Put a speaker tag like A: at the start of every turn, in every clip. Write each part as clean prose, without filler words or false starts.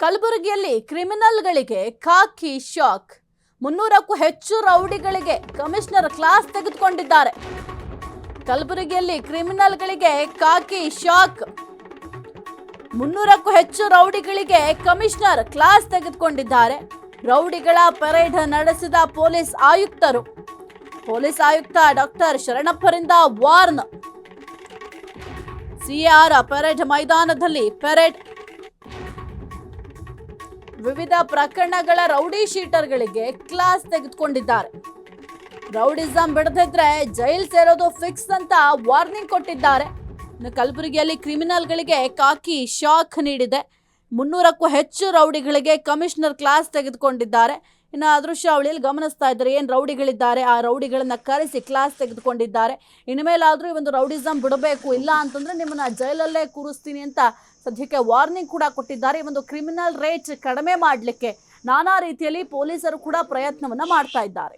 A: ಕಲಬುರಗಿಯಲ್ಲಿ ಕ್ರಿಮಿನಲ್ಗಳಿಗೆ ಖಾಕಿ ಶಾಕ್. 300ಕ್ಕೂ ಹೆಚ್ಚು ರೌಡಿಗಳಿಗೆ commissioner class ತೆಗೆದುಕೊಂಡಿದ್ದಾರೆ. ಕಲಬುರಗಿಯಲ್ಲಿ ಕ್ರಿಮಿನಲ್ಗಳಿಗೆ ಖಾಕಿ ಶಾಕ್. 300ಕ್ಕೂ ಹೆಚ್ಚು ರೌಡಿಗಳಿಗೆ ಕಮಿಷನರ್ ಕ್ಲಾಸ್ ತೆಗೆದುಕೊಂಡಿದ್ದಾರೆ. ರೌಡಿಗಳ ಪರೇಡ್ ನಡೆಸಿದ ಪೊಲೀಸ್ ಆಯುಕ್ತರು. ಪೊಲೀಸ್ ಆಯುಕ್ತ ಡಾಕ್ಟರ್ ಶರಣಪ್ಪರಿಂದ ವಾರ್ನ್. ಸಿಆರ್ ಪರೇಡ್ ಮೈದಾನದಲ್ಲಿ ಪರೇಡ್. ವಿವಿಧ ಪ್ರಕರಣಗಳ ರೌಡಿ ಶೀಟರ್ಗಳಿಗೆ ಕ್ಲಾಸ್ ತೆಗೆದುಕೊಂಡಿದ್ದಾರೆ. ರೌಡಿಸಂ ಬಿಡದಿದ್ರೆ ಜೈಲ್ ಸೇರೋದು ಫಿಕ್ಸ್ ಅಂತ ವಾರ್ನಿಂಗ್ ಕೊಟ್ಟಿದ್ದಾರೆ. ಕಲಬುರಗಿಯಲ್ಲಿ ಕ್ರಿಮಿನಲ್ಗಳಿಗೆ ಖಾಕಿ ಶಾಕ್ ನೀಡಿದೆ. 300ಕ್ಕೂ ಹೆಚ್ಚು ರೌಡಿಗಳಿಗೆ ಕಮಿಷನರ್ ಕ್ಲಾಸ್ ತೆಗೆದುಕೊಂಡಿದ್ದಾರೆ. ಇನ್ನು ದೃಶ್ಯಾವಳಿಯಲ್ಲಿ ಗಮನಿಸ್ತಾ ಇದ್ದಾರೆ, ಏನು ರೌಡಿಗಳಿದ್ದಾರೆ ಆ ರೌಡಿಗಳನ್ನ ಕರೆಸಿ ಕ್ಲಾಸ್ ತೆಗೆದುಕೊಂಡಿದ್ದಾರೆ. ಇನ್ಮೇಲಾದ್ರೂ ಈ ಒಂದು ರೌಡಿಸಂ ಬಿಡಬೇಕು, ಇಲ್ಲ ಅಂತಂದ್ರೆ ನಿಮ್ಮನ್ನ ಜೈಲಲ್ಲೇ ಕೂರಿಸ್ತೀನಿ ಅಂತ ಸದ್ಯಕ್ಕೆ ವಾರ್ನಿಂಗ್ ಕೂಡ ಕೊಟ್ಟಿದ್ದಾರೆ. ಈ ಒಂದು ಕ್ರಿಮಿನಲ್ ರೇಟ್ ಕಡಿಮೆ ಮಾಡಲಿಕ್ಕೆ ನಾನಾ ರೀತಿಯಲ್ಲಿ ಪೊಲೀಸರು ಕೂಡ ಪ್ರಯತ್ನವನ್ನ ಮಾಡ್ತಾ ಇದ್ದಾರೆ.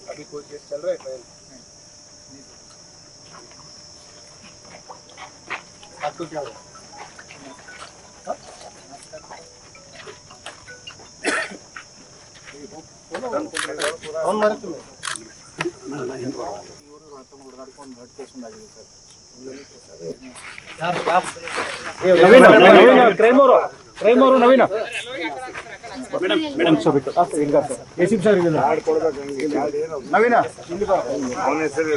B: अभी कोई केस चल रहा है? आपको क्या हुआ? कौन मारे तुम्हें? नवीन ಮೇಡಮ್ ಸರ್ ಎಸಿಬ್ ಸರ್ ನವೀನ ಅವನ ಹೆಸರು